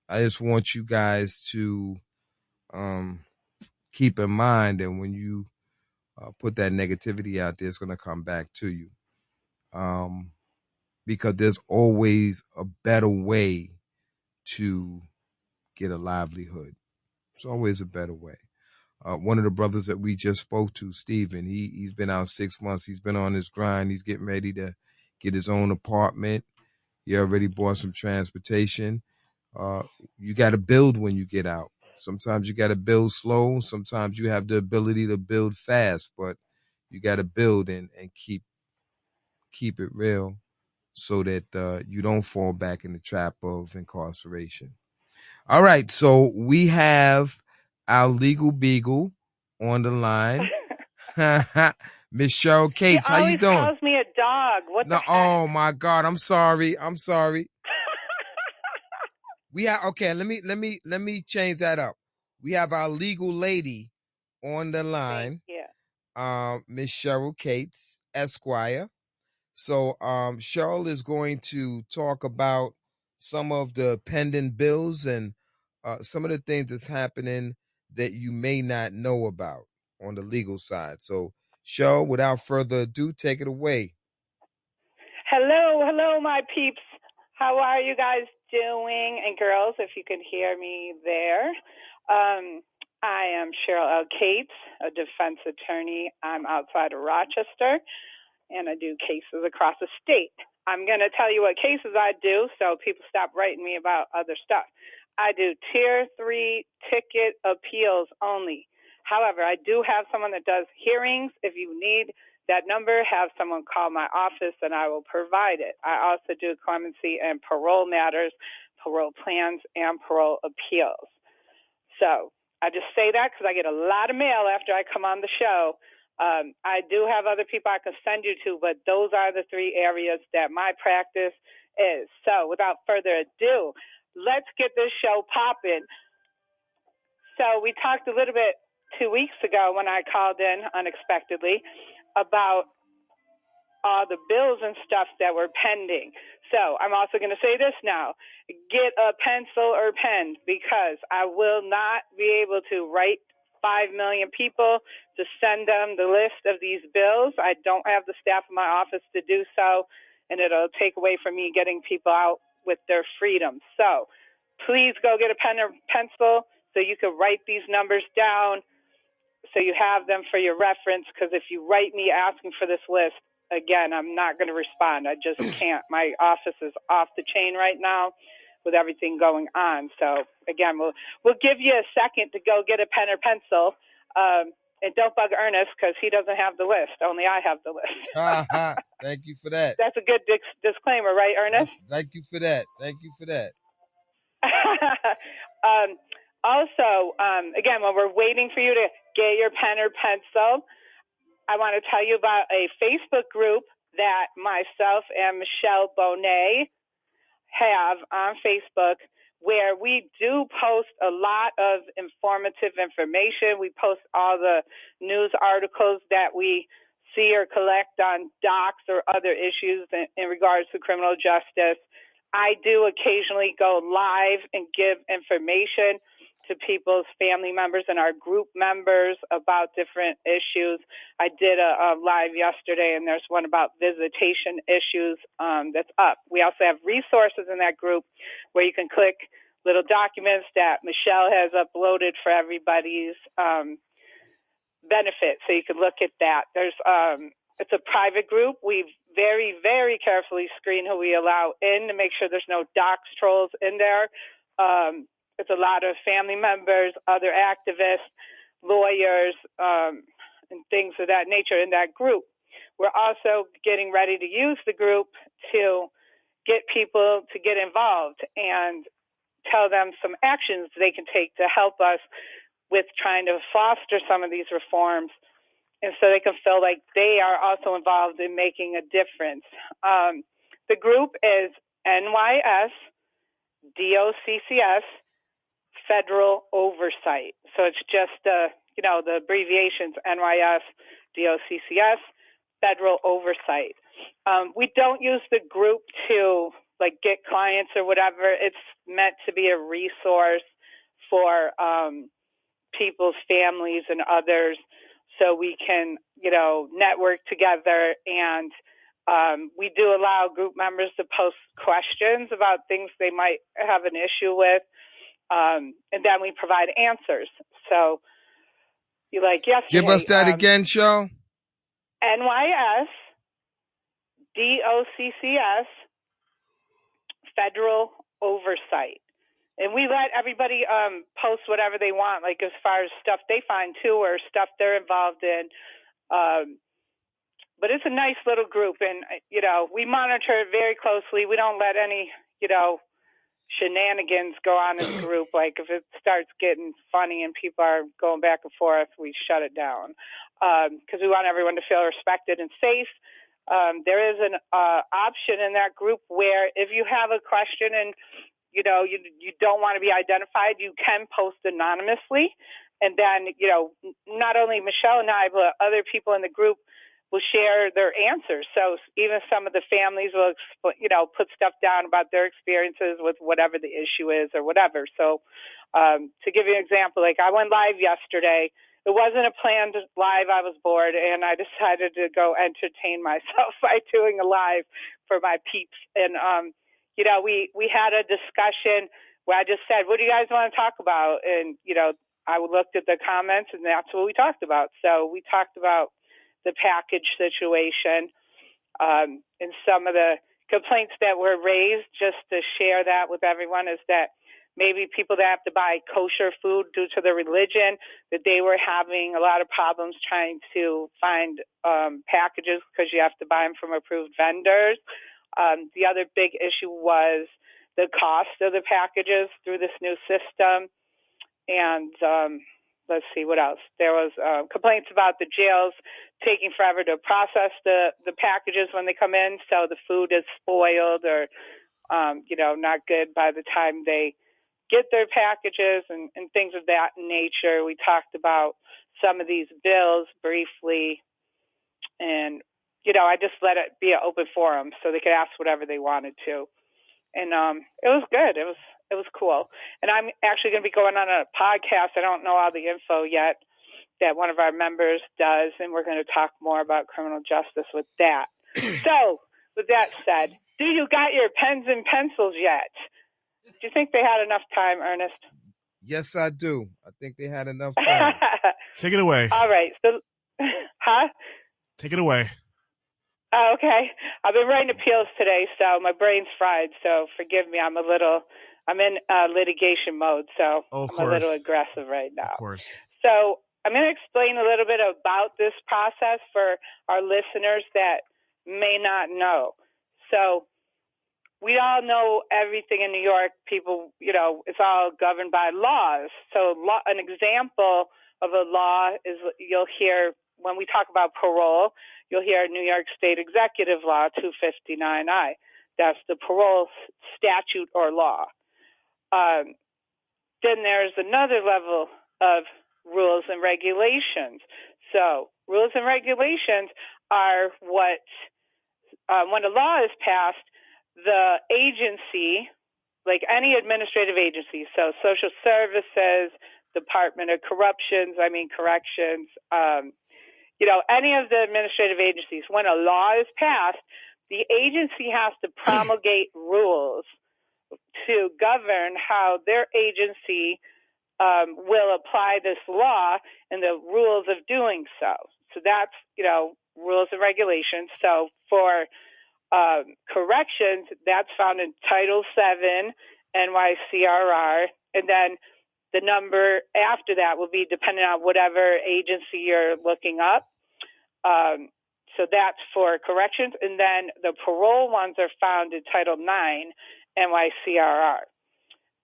I just want you guys to um, keep in mind that when you put that negativity out there, it's going to come back to you. Um, because there's always a better way to get a livelihood. There's always a better way. One of the brothers that we just spoke to, Steven, he's been out 6 months. He's been on his grind. He's getting ready to get his own apartment. He already bought some transportation. Uh, you got to build when you get out. Sometimes you got to build slow. Sometimes you have the ability to build fast, but you got to build and keep it real so that you don't fall back in the trap of incarceration. All right, so we have our legal beagle on the line. Miss Cheryl He Kates, how you always doing? calls me a dog. What the No, heck? oh my God, I'm sorry. I'm sorry. We have okay. Let me change that up. We have our legal lady on the Thank line, you. Miss Cheryl Kates, Esquire. So Cheryl is going to talk about some of the pending bills and some of the things that's happening that you may not know about on the legal side. So Cheryl, without further ado, take it away. Hello, hello, my peeps. How are you guys doing? And girls, if you can hear me there. I am Cheryl Kates, a defense attorney. I'm outside of Rochester, and I do cases across the state. I'm going to tell you what cases I do so people stop writing me about other stuff. I do Tier 3 ticket appeals only. However, I do have someone that does hearings. If you need that number, have someone call my office and I will provide it. I also do clemency and parole matters, parole plans, and parole appeals. So I just say that because I get a lot of mail after I come on the show. I do have other people I can send you to, but those are the three areas that my practice is. So without further ado, let's get this show popping. So we talked a little bit 2 weeks ago when I called in unexpectedly about all the bills and stuff that were pending. So I'm also going to say this now. Get a pencil or pen because I will not be able to write 5 million people to send them the list of these bills. I don't have the staff in my office to do so, and it'll take away from me getting people out with their freedom. So please go get a pen or pencil so you can write these numbers down so you have them for your reference, because if you write me asking for this list, again, I'm not going to respond. I just can't. My office is off the chain right now with everything going on. So again, we'll give you a second to go get a pen or pencil. And don't bug Ernest because he doesn't have the list. Only I have the list. Thank you for that. That's a good disclaimer, right, Ernest? Thank you for that. Thank you for that. um, also, again, when we're waiting for you to get your pen or pencil, I want to tell you about a Facebook group that myself and Michelle Bonet have on Facebook where we do post a lot of informative information. We post all the news articles that we see or collect on docs or other issues in regards to criminal justice. I do occasionally go live and give information to people's family members and our group members about different issues. I did a live yesterday, and there's one about visitation issues that's up. We also have resources in that group where you can click little documents that Michelle has uploaded for everybody's benefit, so you can look at that. It's a private group. We very, very carefully screen who we allow in to make sure there's no dox trolls in there. It's a lot of family members, other activists, lawyers, and things of that nature in that group. We're also getting ready to use the group to get people to get involved and tell them some actions they can take to help us with trying to foster some of these reforms, and so they can feel like they are also involved in making a difference. The group is NYS DOCCS Federal Oversight. So it's just the abbreviations NYS DOCCS Federal Oversight. We don't use the group to like get clients or whatever. It's meant to be a resource for people's families and others, so we can, network together. And we do allow group members to post questions about things they might have an issue with, and then we provide answers. So, like Give us yesterday, that again, show. NYS DOCCS federal oversight. And we let everybody post whatever they want, like as far as stuff they find too, or stuff they're involved in. But it's a nice little group, and we monitor it very closely. We don't let any shenanigans go on in the group. Like if it starts getting funny and people are going back and forth, we shut it down, because we want everyone to feel respected and safe. There is an option in that group where if you have a question and you don't want to be identified, you can post anonymously, and then not only Michelle and I, but other people in the group will share their answers. So even some of the families will put stuff down about their experiences with whatever the issue is or whatever. So to give you an example, like I went live yesterday. It wasn't a planned live. I was bored, and I decided to go entertain myself by doing a live for my peeps. And we had a discussion where I just said, what do you guys want to talk about? And I looked at the comments, and that's what we talked about. So we talked about the package situation, and some of the complaints that were raised, just to share that with everyone, is that maybe people that have to buy kosher food due to their religion, that they were having a lot of problems trying to find packages because you have to buy them from approved vendors. The other big issue was the cost of the packages through this new system. And let's see what else. There was complaints about the jails taking forever to process the packages when they come in, so the food is spoiled or not good by the time they get their packages, and things of that nature. We talked about some of these bills briefly, and I just let it be an open forum so they could ask whatever they wanted to. And it was good. It was cool. And I'm actually going to be going on a podcast. I don't know all the info yet, that one of our members does, and we're going to talk more about criminal justice with that. So, with that said, do you got your pens and pencils yet? Do you think they had enough time, Ernest? Yes, I do. I think they had enough time. Take it away. All right. So, huh? Take it away. Oh, okay. I've been writing appeals today, so my brain's fried. So forgive me. I'm in litigation mode, so I'm a little aggressive right now. Of course. So I'm going to explain a little bit about this process for our listeners that may not know. So we all know everything in New York. People, it's all governed by laws. So an example of a law is, you'll hear when we talk about parole, you'll hear New York State Executive Law 259I. That's the parole statute or law. Then there's another level of rules and regulations. So rules and regulations are what, when a law is passed, the agency, like any administrative agency, so social services, Department of Corrections, any of the administrative agencies, when a law is passed, the agency has to promulgate rules to govern how their agency will apply this law and the rules of doing so. So that's, rules and regulations. So for corrections, that's found in Title VII, NYCRR, and then the number after that will be dependent on whatever agency you're looking up. So that's for corrections. And then the parole ones are found in Title IX, NYCRR.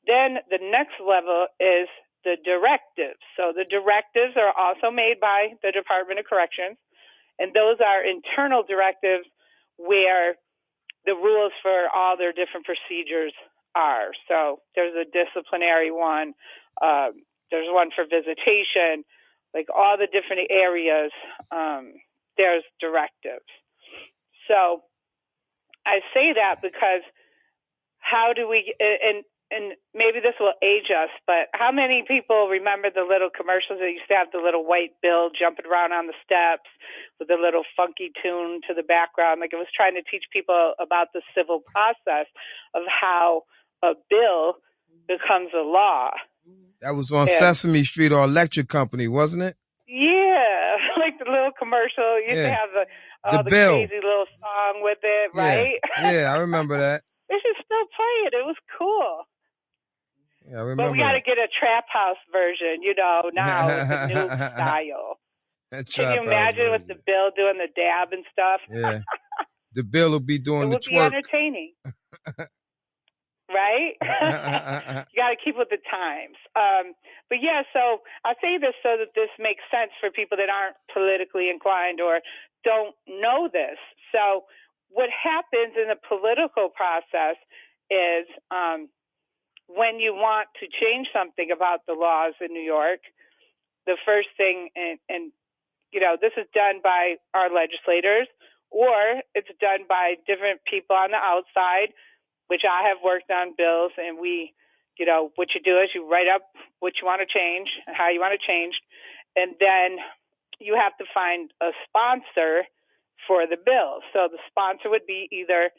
Then the next level is the directives. So the directives are also made by the Department of Corrections, and those are internal directives where the rules for all their different procedures are. So there's a disciplinary one, there's one for visitation, like all the different areas, there's directives. So I say that because how do we, and maybe this will age us, but how many people remember the little commercials that used to have the little white bill jumping around on the steps with the little funky tune to the background? Like, it was trying to teach people about the civil process of how a bill becomes a law. That was on And Sesame Street or Electric Company, wasn't it? yeah, like the little commercial used to Yeah. have The the Bill. crazy little song with it, Yeah. right? Yeah, I remember that. They should still play it. It was cool. Yeah, I But we remember got to that. get a trap house version, now with the new style. That Can you Trap House imagine with the version. Bill doing the dab and stuff? Yeah. The Bill will be It doing the would be twerk. entertaining, right? You got to keep with the times. But yeah, so I say this so that this makes sense for people that aren't politically inclined or don't know this. So what happens in the political process is when you want to change something about the laws in New York, the first thing, and this is done by our legislators, or it's done by different people on the outside, which I have worked on bills, and what you do is you write up what you want to change and how you want to change, and then you have to find a sponsor for the bill. So the sponsor would be either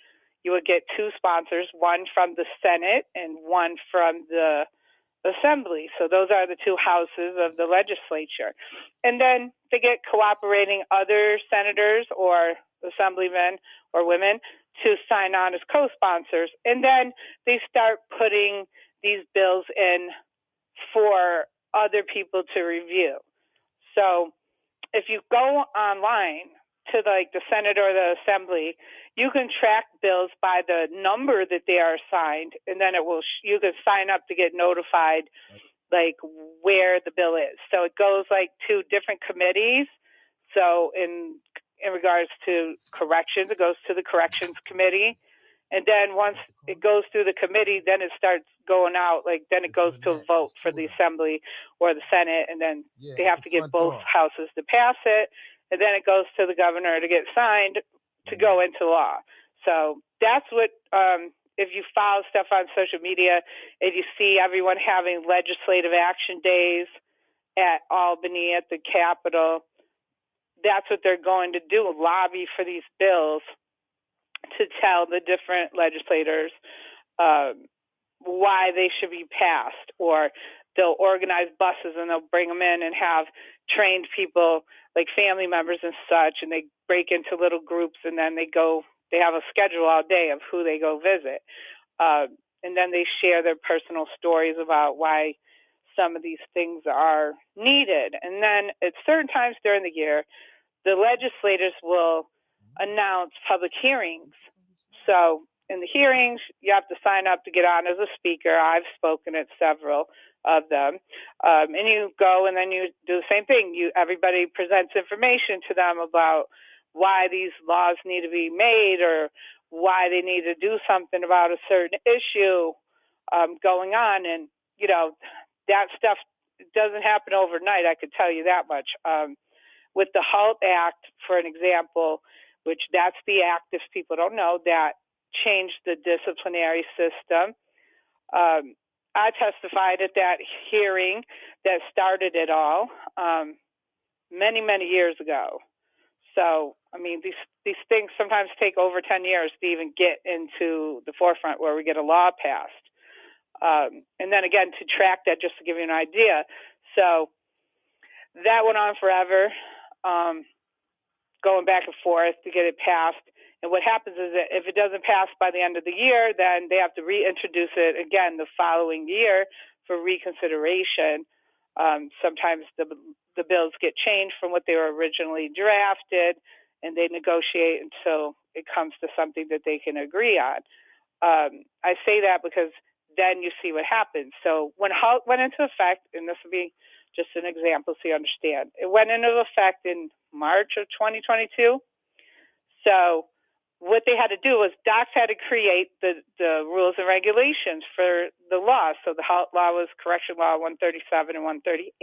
you would get two sponsors, one from the Senate and one from the assembly. So those are the two houses of the legislature. And then they get cooperating other senators or assemblymen or women to sign on as co-sponsors. And then they start putting these bills in for other people to review. So if you go online to like the Senate or the Assembly, you can track bills by the number that they are assigned, and then you can sign up to get notified like where the bill is. So it goes like to different committees. So in regards to corrections, it goes to the corrections committee. And then once it goes through the committee, then it starts going out, like then it goes to a vote for the Assembly or the Senate, and then they have to get both houses to pass it, and then it goes to the governor to get signed to go into law. So that's what, if you follow stuff on social media, if you see everyone having legislative action days at Albany, at the Capitol, that's what they're going to do, lobby for these bills to tell the different legislators why they should be passed. Or they'll organize buses and they'll bring them in and have trained people like family members and such, and they break into little groups, and then they have a schedule all day of who they go visit. And then they share their personal stories about why some of these things are needed. And then at certain times during the year, the legislators will announce public hearings. So in the hearings, you have to sign up to get on as a speaker. I've spoken at several of them. And you go and then you do the same thing. Everybody presents information to them about why these laws need to be made or why they need to do something about a certain issue going on. And, that stuff doesn't happen overnight, I could tell you that much. With the HALT Act, for an example, which that's the act, if people don't know, that changed the disciplinary system. I testified at that hearing that started it all many, many years ago. So, I mean, these things sometimes take over 10 years to even get into the forefront where we get a law passed. And then again, to track that, just to give you an idea. So that went on forever, going back and forth to get it passed. And what happens is that if it doesn't pass by the end of the year, then they have to reintroduce it again the following year for reconsideration. Sometimes the bills get changed from what they were originally drafted, and they negotiate until it comes to something that they can agree on. I say that because then you see what happens. So when HALT went into effect, and this will be just an example so you understand, it went into effect in March of 2022. So what they had to do was docs had to create the rules and regulations for the law. So the HALT law was Correction Law 137 and 138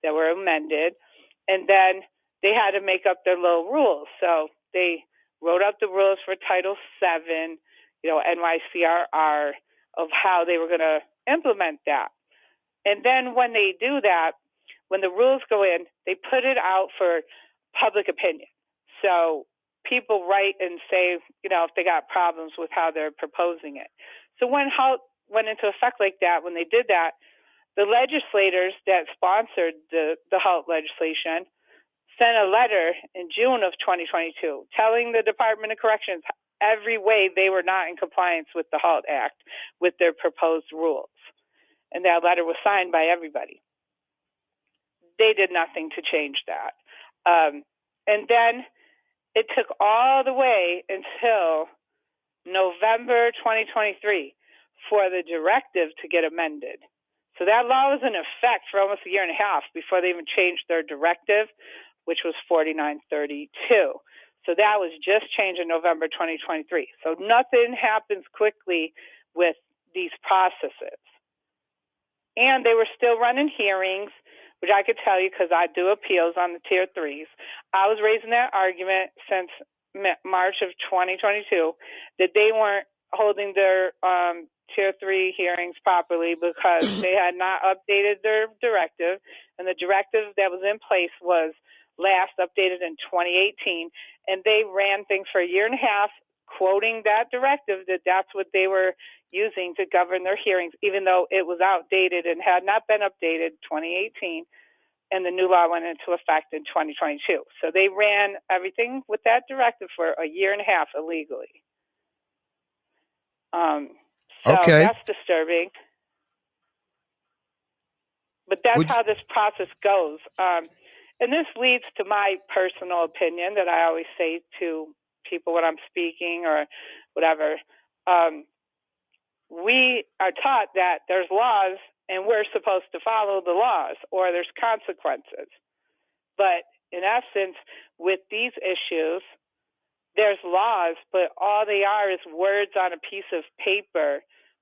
that were amended. And then they had to make up their little rules. So they wrote up the rules for Title VII, NYCRR of how they were going to implement that. And then when they do that, when the rules go in, they put it out for public opinion. So people write and say, if they got problems with how they're proposing it. So when HALT went into effect like that, when they did that, the legislators that sponsored the HALT legislation sent a letter in June of 2022 telling the Department of Corrections every way they were not in compliance with the HALT Act, with their proposed rules. And that letter was signed by everybody. They did nothing to change that. And then it took all the way until November 2023 for the directive to get amended. So that law was in effect for almost a year and a half before they even changed their directive, which was 4932. So that was just changed in November 2023. So nothing happens quickly with these processes. And they were still running hearings, which I could tell you because I do appeals on the Tier 3s. I was raising that argument since March of 2022 that they weren't holding their Tier 3 hearings properly because they had not updated their directive, and the directive that was in place was last updated in 2018, and they ran things for a year and a half quoting that directive that that's what they were using to govern their hearings, even though it was outdated and had not been updated 2018, and the new law went into effect in 2022. So they ran everything with that directive for a year and a half illegally. So Okay. that's disturbing. But that's how this process goes. And this leads to my personal opinion that I always say to people when I'm speaking or whatever. We are taught that there's laws and we're supposed to follow the laws, or there's consequences. But in essence, with these issues, there's laws, but all they are is words on a piece of paper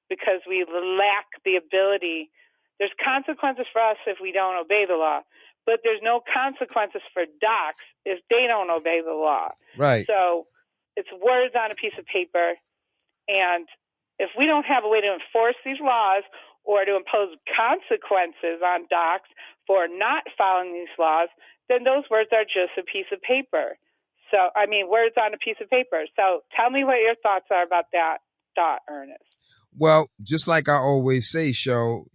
because we lack the ability. There's consequences for us if we don't obey the law, but there's no consequences for docs if they don't obey the law. Right. So it's words on a piece of paper, and if we don't have a way to enforce these laws or to impose consequences on docs for not following these laws, then those words are just a piece of paper. So, words on a piece of paper. So tell me what your thoughts are about that thought, Ernest. Well, just like I always say, Cheryl,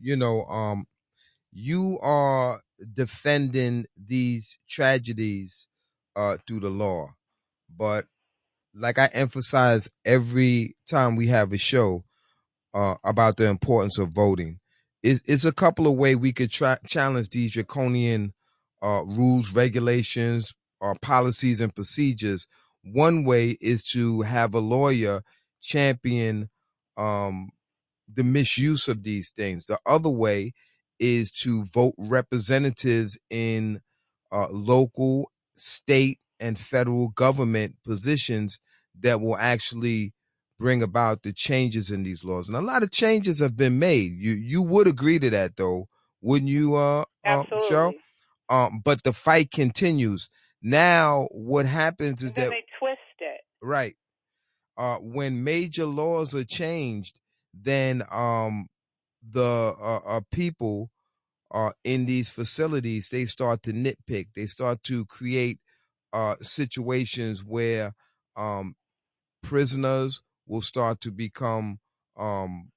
you are defending these tragedies through the law. But like I emphasize every time we have a show about the importance of voting, it's a couple of ways we could challenge these draconian rules, regulations, policies, and procedures. One way is to have a lawyer champion um, the misuse of these things. The other way is to vote representatives in local, state, and federal government positions that will actually bring about the changes in these laws. And a lot of changes have been made. You would agree to that, though, wouldn't you, Cheryl? Absolutely. But the fight continues. Now, what happens is And then that they twist it. right when major laws are changed, then the people in these facilities, they start to nitpick. They start to create situations where prisoners will start to become um,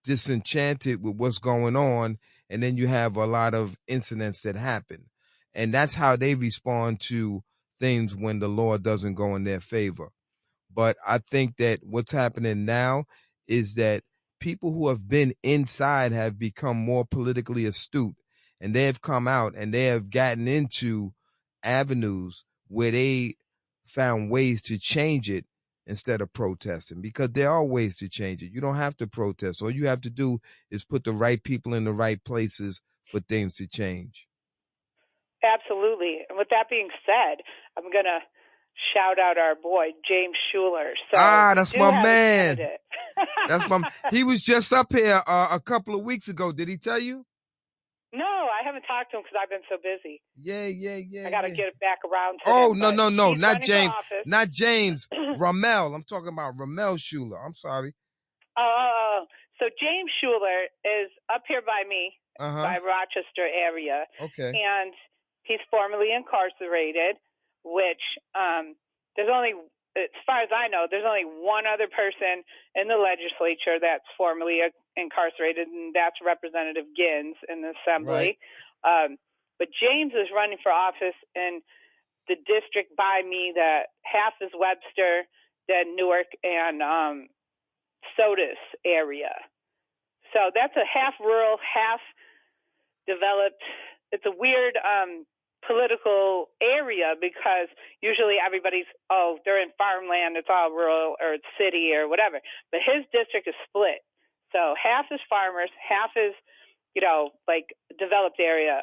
disenchanted with what's going on, and then you have a lot of incidents that happen, and that's how they respond to things when the law doesn't go in their favor. But I think that what's happening now is that people who have been inside have become more politically astute, and they have come out and they have gotten into avenues where they found ways to change it instead of protesting, because there are ways to change it. You don't have to protest. All you have to do is put the right people in the right places for things to change. Absolutely. And with that being said, I'm going to shout out our boy, James Schuler. So we That's do my have a man. candidate. He was just up here a couple of weeks ago. Did he tell you? No, I haven't talked to him because I've been so busy. Yeah. I got to get it back around to Oh, him. no, But no, no. he's Not running for James. office. Not James. Ramel. I'm talking about Ramel Schuler. I'm sorry. So James Schuler is up here by me, Uh-huh. by Rochester area, Okay. and he's formerly incarcerated. Which there's only, as far as I know, there's only one other person in the legislature that's formerly incarcerated, and that's Representative Gins in the Right. Assembly. But James is running for office in the district by me that half is Webster, then Newark, and Sodus area. So that's a half rural, half developed. It's a weird political area because usually everybody's, they're in farmland, it's all rural or it's city or whatever. But his district is split. So half is farmers, half is, like developed area.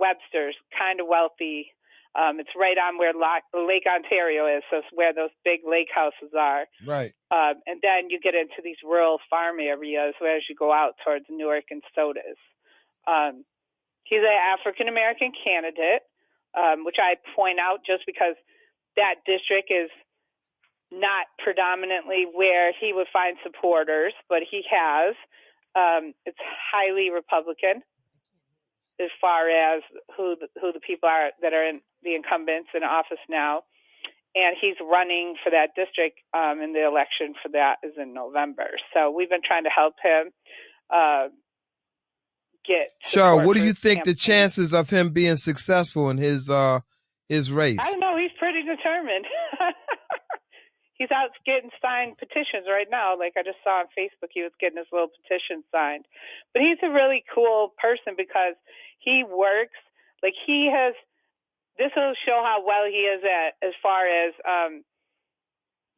Webster's kind of wealthy. It's right on where Lake Ontario is, so it's where those big lake houses are. Right. And then you get into these rural farm areas where as you go out towards Newark and Sodus. He's an African American candidate, which I point out just because that district is not predominantly where he would find supporters, but he has. It's highly Republican as far as who the people are that are in the incumbents in office now. And he's running for that district, and the election for that is in November. So we've been trying to help him get Cheryl, support what do for you his think the campaign. chances of him being successful in his I race? don't know. He's pretty determined. He's out getting signed petitions right now. Like I just saw on Facebook, he was getting his little petition signed. But he's a really cool person because he works. Like he has. This will show how well he is at as far as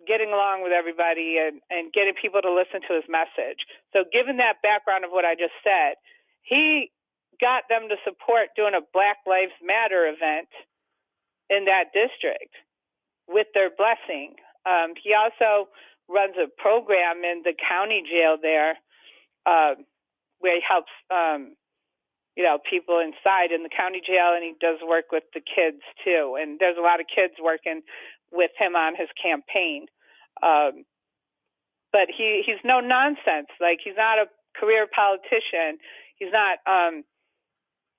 getting along with everybody and getting people to listen to his message. So, given that background of what I just said, he got them to support doing a Black Lives Matter event in that district with their blessing. He also runs a program in the county jail there where he helps people inside in the county jail, and he does work with the kids too. And there's a lot of kids working with him on his campaign. But he's no nonsense. Like he's not a career politician. He's not.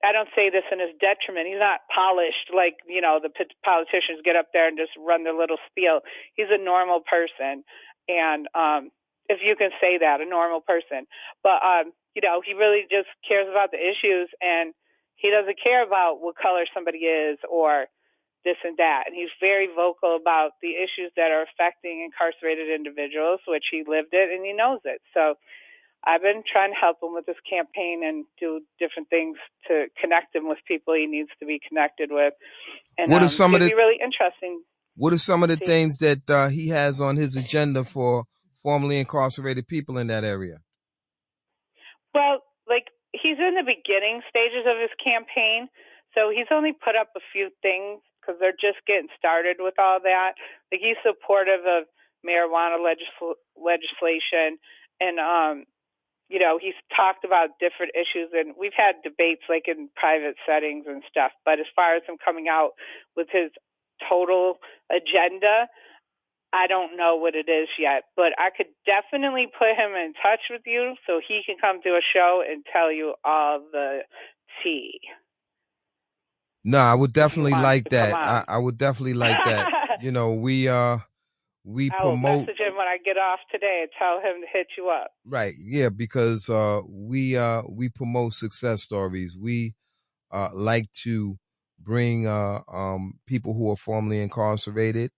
I don't say this in his detriment. He's not polished like the politicians get up there and just run their little spiel. He's a normal person, and if you can say that, a normal person. But he really just cares about the issues, and he doesn't care about what color somebody is or this and that. And he's very vocal about the issues that are affecting incarcerated individuals, which he lived it and he knows it. So I've been trying to help him with this campaign and do different things to connect him with people he needs to be connected with. And What are some of it'd the be really interesting What are some of to the see. things that he has on his agenda for formerly incarcerated people in that area? Well, like he's in the beginning stages of his campaign, so he's only put up a few things because they're just getting started with all that. Like he's supportive of marijuana legislation, and he's talked about different issues, and we've had debates like in private settings and stuff. But as far as him coming out with his total agenda, I don't know what it is yet, but I could definitely put him in touch with you so he can come to a show and tell you all the tea. No, I would If he definitely wants like to come that. on. I would definitely like that. We I will promote, message him when I get off today and tell him to hit you up. right, yeah, because we promote success stories. We like to bring people who are formerly incarcerated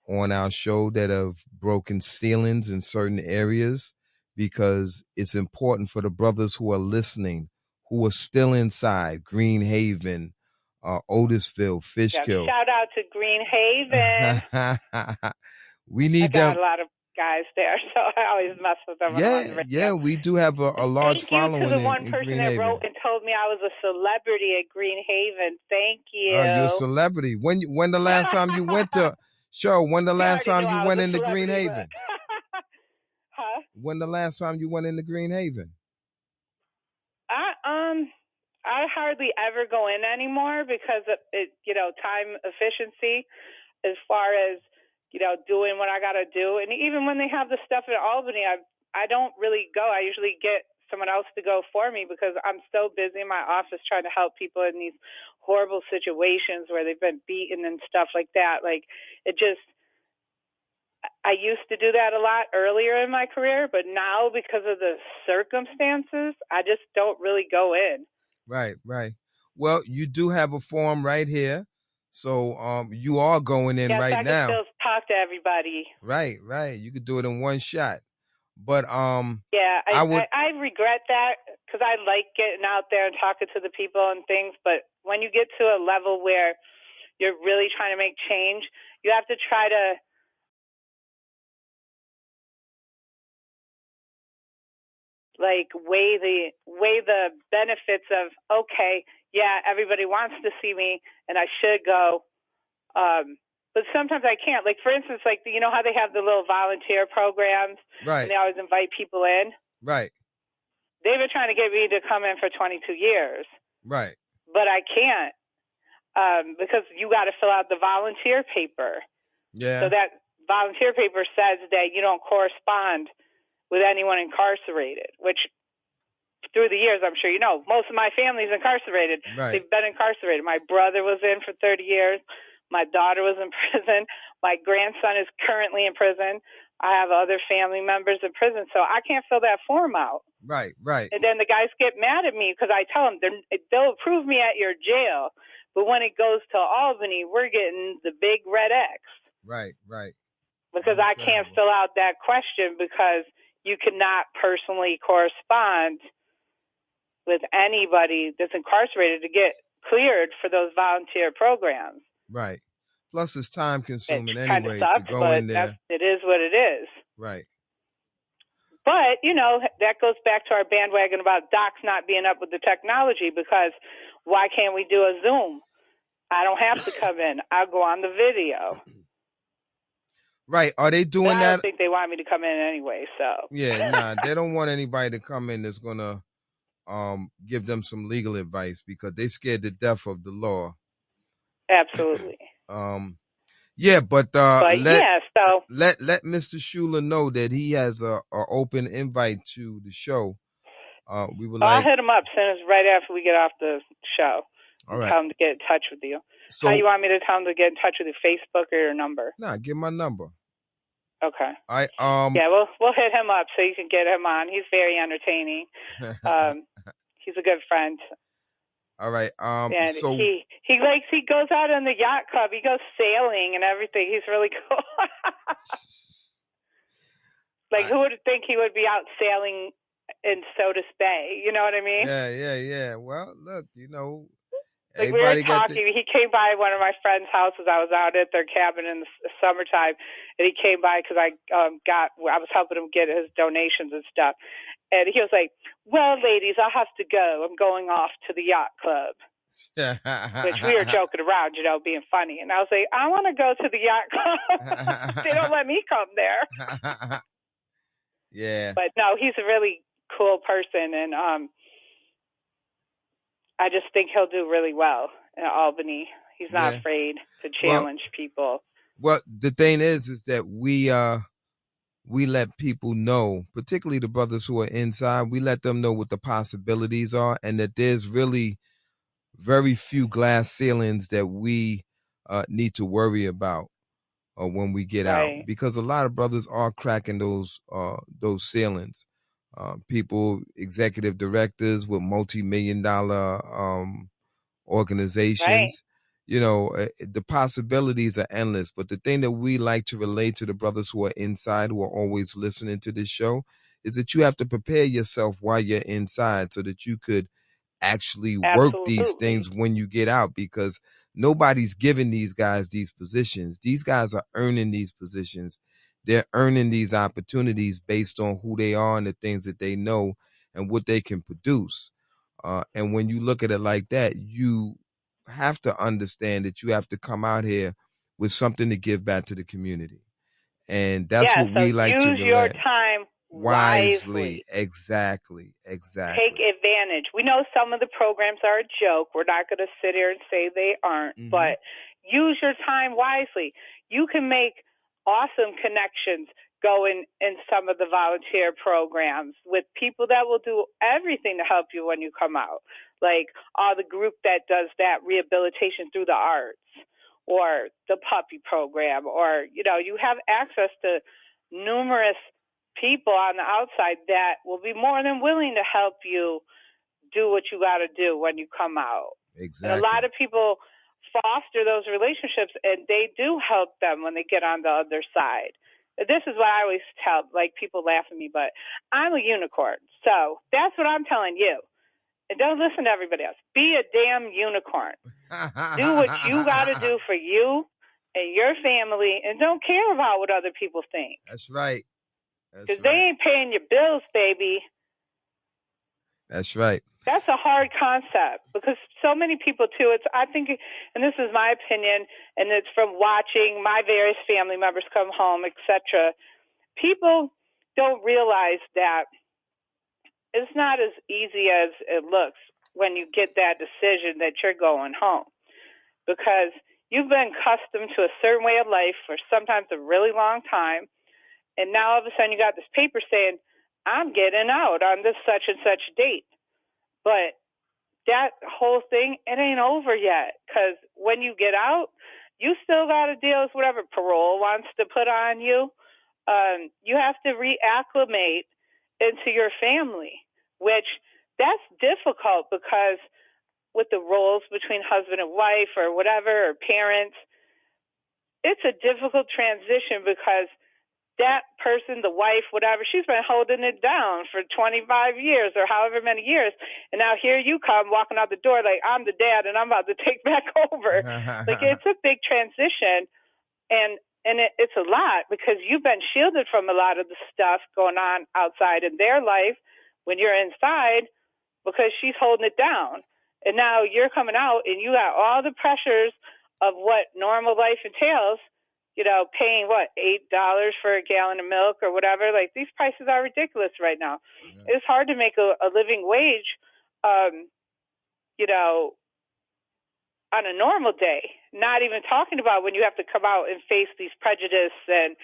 on our show that have broken ceilings in certain areas, because it's important for the brothers who are listening, who are still inside Green Haven, Otisville, Yeah, Fishkill. shout out to Green Haven. We I need got them. a lot of guys there, so I always mess with them when I'm on the radio. Yeah, we do have a And large thank you to following the one in person Green that wrote Haven. and told me I was a celebrity at Green Haven. Thank You're a you. celebrity. When the last time you went to show? When the He last already knew time you I was went a into Green celebrity, but Haven? huh? When the last time you went into Green Haven? I I hardly ever go in anymore because it time efficiency as far as doing what I got to do. And even when they have the stuff in Albany, I don't really go. I usually get someone else to go for me because I'm so busy in my office trying to help people in these horrible situations where they've been beaten and stuff like that. Like it just I used to do that a lot earlier in my career, but now because of the circumstances, I just don't really go in. Right, right. Well, you do have a form right here. So you are going in Yes, right I can now. still talk to everybody. Right, right. You could do it in one shot. But Yeah, I would I regret that because I like getting out there and talking to the people and things. But when you get to a level where you're really trying to make change, you have to try to like weigh the benefits of okay, yeah, everybody wants to see me and I should go. But sometimes I can't. Like for instance, like you know how they have the little volunteer programs and right, they always invite people in. right, They've been trying to get me to come in for 22 years, right. but I can't because you got to fill out the volunteer paper. So Yeah, that volunteer paper says that you don't correspond with anyone incarcerated, which through the years, I'm sure you know, most of my family's incarcerated. right, They've been incarcerated. My brother was in for 30 years. My daughter was in prison. My grandson is currently in prison. I have other family members in prison, so I can't fill that form out. right, right, And then the guys get mad at me because I tell them they'll approve me at your jail, but when it goes to Albany, we're getting the big red X right, right. because I can't Understandable. fill out that question because you cannot personally correspond with anybody that's incarcerated to get cleared for those volunteer programs. Right. Plus, it's time It consuming kind of anyway to sucks, go but in that's there. it is what it is. Right. But that goes back to our bandwagon about docs not being up with the technology because why can't we do a Zoom? I don't have to come in. I'll go on the video. Right. Are they But doing I don't that? think they want me to come in anyway, so Yeah, nah, they don't want anybody to come in that's gonna give them some legal advice because they scared to death of the law. absolutely. Um yeah, but But yeah, so let Mr. Schuler know that he has a open invite to the show. We would I'll like hit him up soon as right after we get off the show all and right. tell him to get in touch with you. How So you want me to tell him to get in touch with you? Facebook or your number? nah, give my number. Okay. I Yeah, we'll hit him up so you can get him on. He's very entertaining. He's a good friend, all right. and So he goes out on the yacht club. He goes sailing and everything. He's really cool. Like I who would think he would be out sailing in Sodus Bay? You know what I mean? yeah, yeah, yeah. Well, look, Like we were everybody got the talking, he came by one of my friends' houses. I was out at their cabin in the summertime, and he came by because I was helping him get his donations and stuff. And he was like, "Well, ladies, I'll have to go. I'm going off to the yacht club." Which we were joking around, being funny. And I was like, "I want to go to the yacht club. They don't let me come there." yeah. But no, he's a really cool person, and I just think he'll do really well in Albany. He's not Yeah. afraid to Well, challenge people. the thing is that we let people know, particularly the brothers who are inside, we let them know what the possibilities are and that there's really very few glass ceilings that we need to worry about when we get out Right, because a lot of brothers are cracking those ceilings. People, executive directors with multi-million-dollar right. organizations. The possibilities are endless. But the thing that we like to relate to the brothers who are inside, who are always listening to this show, is that you have to prepare yourself while you're inside so that you could actually work these Absolutely. things when you get out because nobody's giving these guys these positions. These guys are earning these positions. They're earning these opportunities based on who they are and the things that they know and what they can produce. And when you look at it like that, you have to understand that you have to come out here with something to give back to the community. And that's Yeah, what so we like to use your relay. time wisely. Exactly. Take advantage. We know some of the programs are a joke. We're not going to sit here and say they aren't, but use your time wisely. You can make awesome connections going in some of the volunteer programs with people that will do everything to help you when you come out, like the group that does that rehabilitation through the arts, or the puppy program, or you have access to numerous people on the outside that will be more than willing to help you do what you got to do when you come out. Exactly. And a lot of people foster those relationships, and they do help them when they get on the other side. This is what I always tell, like, people laugh at me, but I'm a unicorn. So that's what I'm telling you. And don't listen to everybody else. Be a damn unicorn. Do what you got to do for you and your family, and don't care about what other people think. That's right. Because they ain't paying your bills, baby. That's right. That's a hard concept, because so many people too, I think, and this is my opinion, and it's from watching my various family members come home, etc. People don't realize that it's not as easy as it looks when you get that decision that you're going home, because you've been accustomed to a certain way of life for sometimes a really long time, and now all of a sudden you got this paper saying, I'm getting out on this such and such date. But that whole thing, it ain't over yet, because when you get out, you still got to deal with whatever parole wants to put on you. You have to reacclimate into your family, which that's difficult, because with the roles between husband and wife or whatever, or parents, it's a difficult transition, because that person, the wife, whatever, she's been holding it down for 25 years or however many years. And now here you come walking out the door like, I'm the dad and I'm about to take back over. Like, it's a big transition. And it's a lot, because you've been shielded from a lot of the stuff going on outside in their life when you're inside, because she's holding it down. And now you're coming out and you got all the pressures of what normal life entails, paying $8 for a gallon of milk or whatever. Like, these prices are ridiculous right now. Yeah. It's hard to make a living wage, on a normal day, not even talking about when you have to come out and face these prejudice and,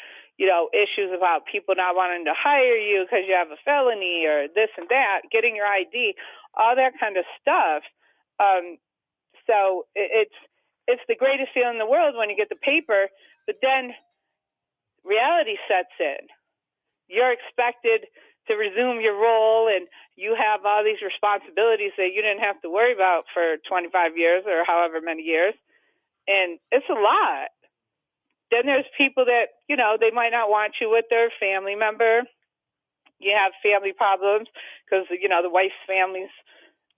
issues about people not wanting to hire you because you have a felony or this and that, getting your ID, all that kind of stuff. So it's the greatest feeling in the world when you get the paper, but then reality sets in. You're expected to resume your role, and you have all these responsibilities that you didn't have to worry about for 25 years or however many years. And it's a lot. Then there's people that, they might not want you with their family member. You have family problems because, the wife's family's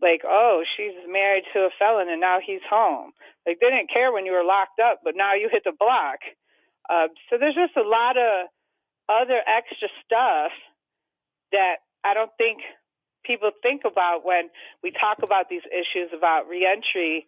like, oh, she's married to a felon and now he's home. Like, they didn't care when you were locked up, but now you hit the block. So there's just a lot of other extra stuff that I don't think people think about when we talk about these issues about reentry.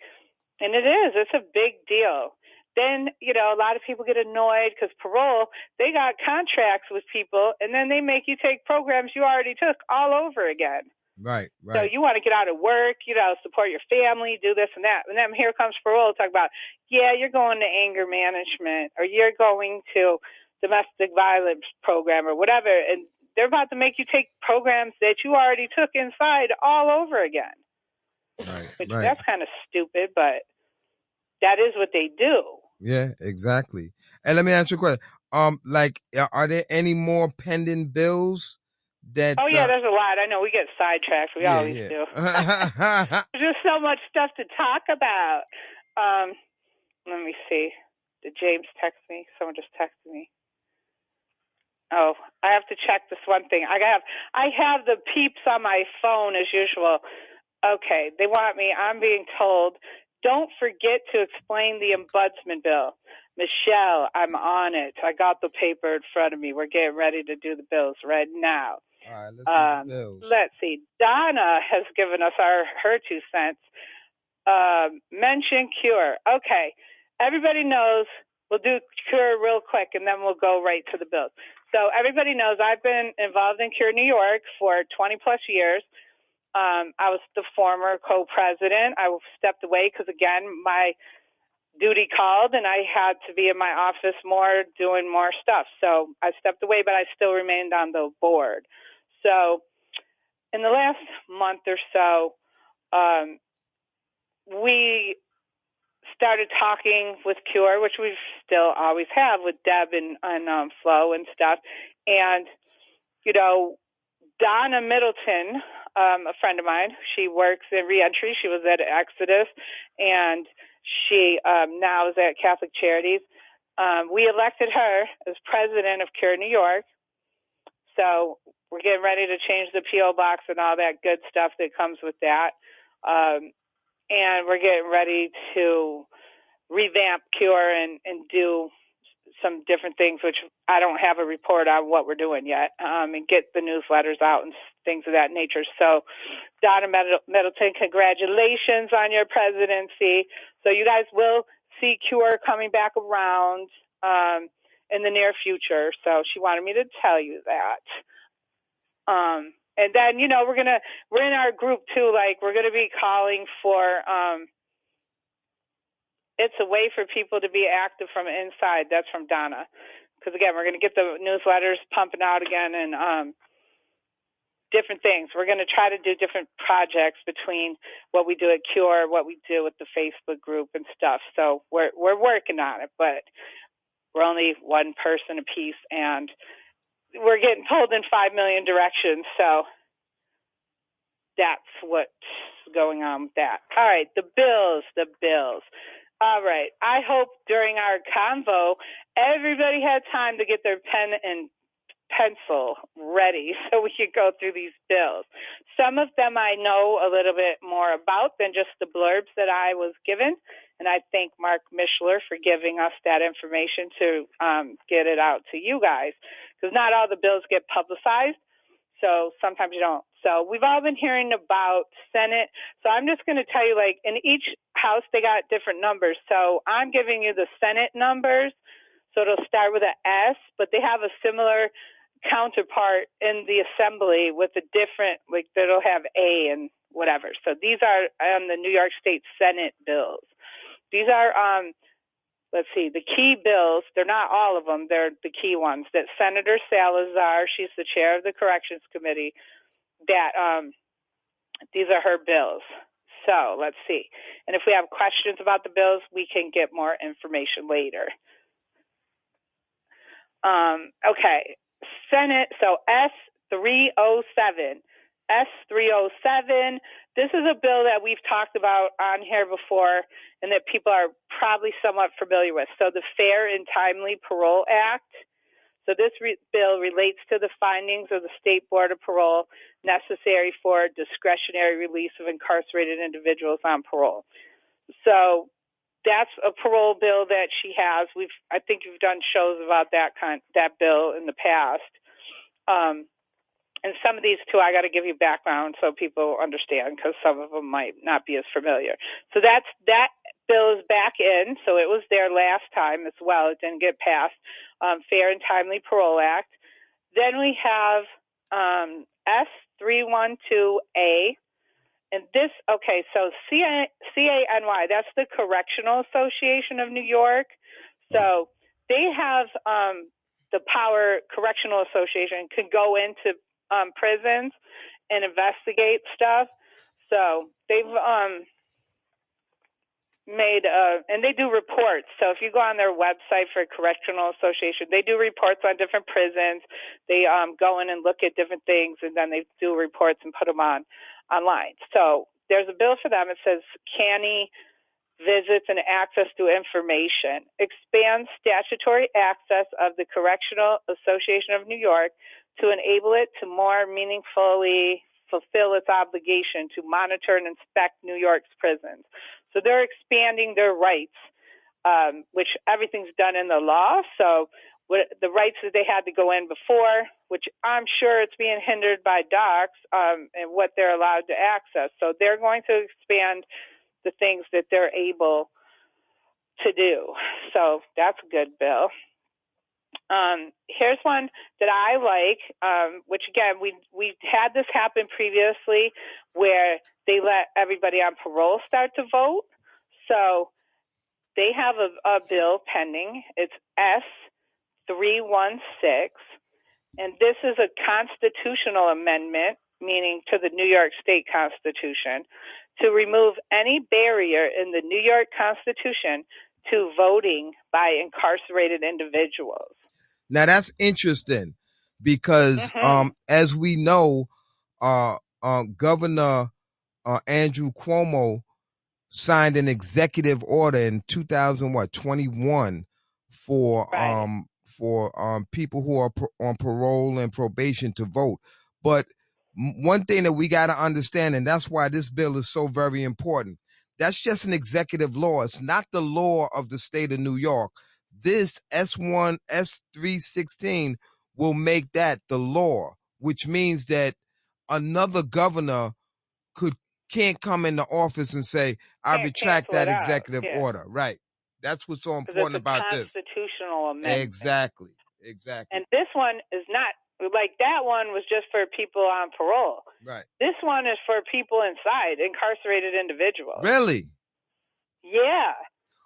And it's a big deal. Then, a lot of people get annoyed because parole, they got contracts with people, and then they make you take programs you already took all over again. Right. So you want to get out of work, support your family, do this and that. And then here comes parole, talk about, you're going to anger management, or you're going to domestic violence program or whatever. And they're about to make you take programs that you already took inside all over again. Right. Which that's kind of stupid, but that is what they do. Yeah, exactly. And let me ask you a question. Are there any more pending bills that? Oh yeah, there's a lot. I know we get sidetracked. We always do. There's just so much stuff to talk about. Let me see. Did James text me? Someone just texted me. Oh, I have to check this one thing. I have the peeps on my phone as usual. Okay, they want me. I'm being told, don't forget to explain the ombudsman bill. Michelle, I'm on it. I got the paper in front of me. We're getting ready to do the bills right now. All right, let's do the bills. Let's see. Donna has given us her 2 cents. Mention cure. Okay, everybody knows. We'll do cure real quick, and then we'll go right to the bills. So everybody knows I've been involved in Cure New York for 20 plus years. I was the former co-president. I stepped away because, again, my duty called and I had to be in my office more doing more stuff. So I stepped away, but I still remained on the board. So in the last month or so, we started talking with Cure, which we still always have with Deb and Flo and stuff. And, you know, Donna Middleton, a friend of mine, she works in reentry. She was at Exodus, and she now is at Catholic Charities. We elected her as president of Cure New York. So we're getting ready to change the P.O. box and all that good stuff that comes with that. And we're getting ready to revamp Cure and do some different things, which I don't have a report on what we're doing yet, and get the newsletters out and things of that nature. So Donna Middleton, congratulations on your presidency. So you guys will see Cure coming back around in the near future. So she wanted me to tell you that. And then, you know, we're in our group too, like we're going to be calling for, it's a way for people to be active from inside. That's from Donna. Because again, we're going to get the newsletters pumping out again and different things. We're going to try to do different projects between what we do at Cure, what we do with the Facebook group and stuff. So we're working on it, but we're only one person a piece and we're getting pulled in 5 million directions. So that's what's going on with that. All right, the bills. All right, I hope during our convo, everybody had time to get their pen and pencil ready so we could go through these bills. Some of them I know a little bit more about than just the blurbs that I was given, and I thank Mark Mishler for giving us that information to get it out to you guys, because not all the bills get publicized. So sometimes you don't. So we've all been hearing about Senate. So I'm just going to tell you, like, in each house, they got different numbers. So I'm giving you the Senate numbers. So it'll start with an S, but they have a similar counterpart in the Assembly with a different, like, that'll have A and whatever. So these are the New York State Senate bills. These are, let's see, the key bills. They're not all of them. They're the key ones that Senator Salazar, she's the chair of the Corrections Committee, that these are her bills. So let's see. And if we have questions about the bills, we can get more information later. Okay, Senate, so S307. S307, this is a bill that we've talked about on here before and that people are probably somewhat familiar with. So the Fair and Timely Parole Act. So this bill relates to the findings of the State Board of Parole necessary for discretionary release of incarcerated individuals on parole. So that's a parole bill that she has. I think you've done shows about that bill in the past. And some of these too, I got to give you background so people understand, because some of them might not be as familiar. So that bill is back in. So it was there last time as well. It didn't get passed. Fair and Timely Parole Act. Then we have S312A. And this, okay, so CANY, that's the Correctional Association of New York. So they have the power, Correctional Association can go into prisons and investigate stuff. So they've made, and they do reports. So if you go on their website for Correctional Association, they do reports on different prisons. They go in and look at different things, and then they do reports and put them online. So there's a bill for them. It says CANY visits and access to information, expands statutory access of the Correctional Association of New York to enable it to more meaningfully fulfill its obligation to monitor and inspect New York's prisons. So they're expanding their rights, which everything's done in the law. So the rights that they had to go in before, which I'm sure it's being hindered by docs and what they're allowed to access. So they're going to expand the things that they're able to do. So that's a good bill. Here's one that I like, which again we had this happen previously, where they let everybody on parole start to vote. So they have a bill pending. It's S316, and this is a constitutional amendment, meaning to the New York State Constitution, to remove any barrier in the New York Constitution to voting by incarcerated individuals. Now that's interesting because Mm-hmm. as we know, Governor Andrew Cuomo signed an executive order in 2021 Right. for people who are on parole and probation to vote. But one thing that we got to understand, and that's why this bill is so very important, that's just an executive law. It's not the law of the state of New York. This S1 S316 will make that the law, which means that another governor could can't come into office and say, I Can't retract cancel that it out. executive Yeah. order. Right. That's what's so Because important it's a about this. constitutional amendment. Exactly. Exactly. And this one is not, like that one was just for people on parole. Right. This one is for people inside, incarcerated individuals. Really? Yeah.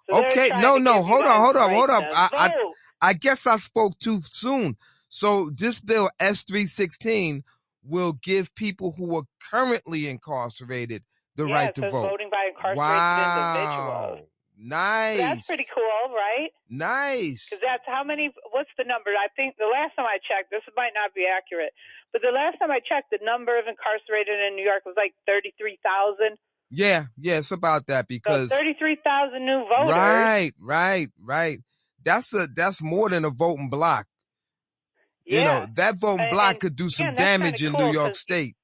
So they're Okay. trying No, to give no. you Hold on, guys hold the on, right hold on. to I vote. I guess I spoke too soon. So this bill S316 will give people who are currently incarcerated the Yeah, right it to says vote. voting by incarcerated individuals. Wow. So that's pretty Nice. cool, right? Because Nice. that's how many, what's the number? I think the last time I checked, this might not be accurate, but the last time I checked, the number of incarcerated in New York was like 33,000. Yeah, yeah, it's about that So because 33,000 new voters. right. That's more than a voting block. You Yeah. know, that voting block And could do some again, that's kind damage of in New cool York because, State.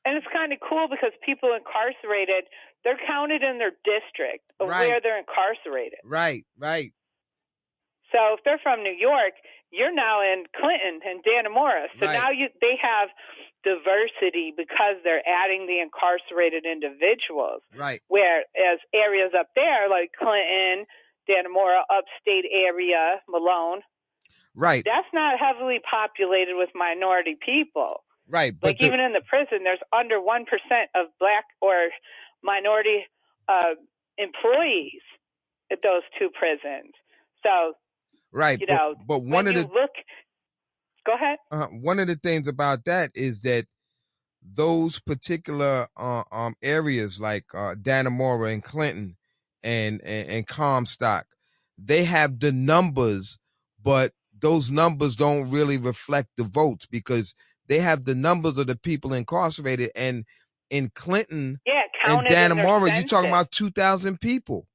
and it's kind of cool because people incarcerated, they're counted in their district of Right, where they're incarcerated. right. So if they're from New York, you're now in Clinton and Dannemora. So Right, now they have diversity because they're adding the incarcerated individuals. right, Whereas areas up there like Clinton, Dannemora, upstate area, Malone, right, that's not heavily populated with minority people. right. Like But the even in the prison, there's under 1% of black or minority employees at those two prisons. So right, you know, but when you look, go ahead. one of the things about that is that those particular areas like Dannemora and Clinton and Comstock, they have the numbers, but those numbers don't really reflect the votes because they have the numbers of the people incarcerated. And in Clinton Yeah, and counted in their Dannemora, you're talking census. about 2,000 people,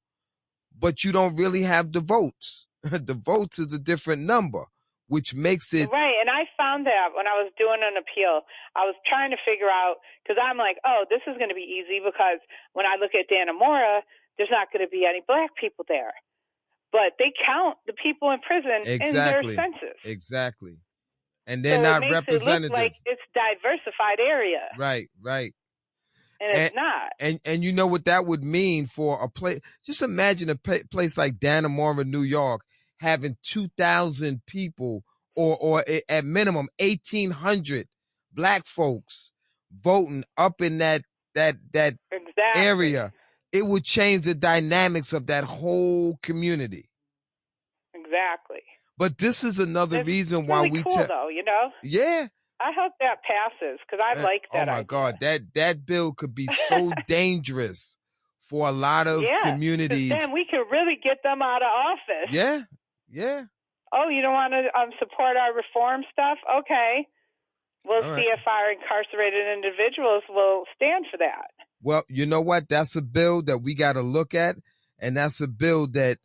but you don't really have the votes. The votes is a different number, which makes it Right, and I found that when I was doing an appeal. I was trying to figure out, because I'm like, oh, this is going to be easy because when I look at Dannemora, there's not going to be any black people there. But they count the people in prison in their exactly, census. exactly. And they're So it not makes it look like representative. it's diversified area, Right. and And it's not. and you know what that would mean for a place. Just imagine a place like Dannemora, New York, having 2,000 people, or at minimum 1,800 black folks voting up in that Exactly. area. It would change the dynamics of that whole community. Exactly. But this is another It's reason why really we cool, tell. though, you know? Yeah. I hope that passes because I like Oh that my idea. God, that bill could be so dangerous for a lot of Yeah, because communities. then we could really get them out of office. Yeah, yeah. Oh, you don't want to support our reform stuff? Okay. We'll All see right. if our incarcerated individuals will stand for that. Well, you know what? That's a bill that we got to look at, and that's a bill that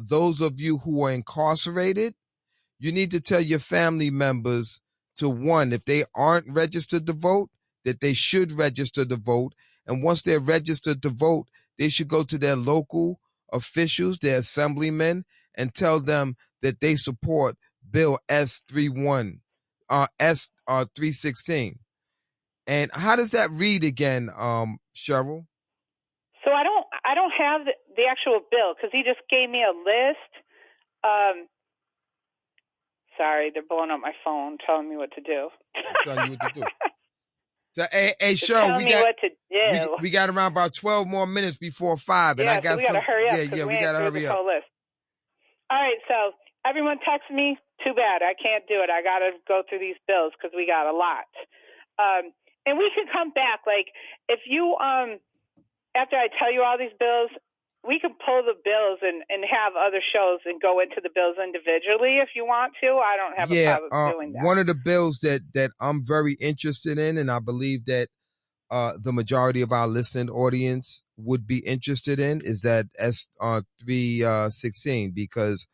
those of you who are incarcerated, you need to tell your family members to, one, if they aren't registered to vote, that they should register to vote. And once they're registered to vote, they should go to their local officials, their assemblymen, and tell them that they support Bill S316. And how does that read again, Cheryl? So I don't have the actual bill because he just gave me a list. Um, Sorry, they're blowing up my phone, telling me what to do. telling you what to do. So, hey, They're Cheryl, telling me what to do. we got around about 12 more minutes before 5, and I Yeah, so got we got to some. hurry up Yeah, because yeah, we we ain't gotta through this hurry up. whole list. All right, so everyone text me. Too bad I can't do it. I got to go through these bills because we got a lot. And we can come back. Like if you after I tell you all these bills, we can pull the bills and have other shows and go into the bills individually if you want to. I don't have a Yeah, problem doing that. one of the bills that I'm very interested in, and I believe that the majority of our listening audience would be interested in, is that S 316, because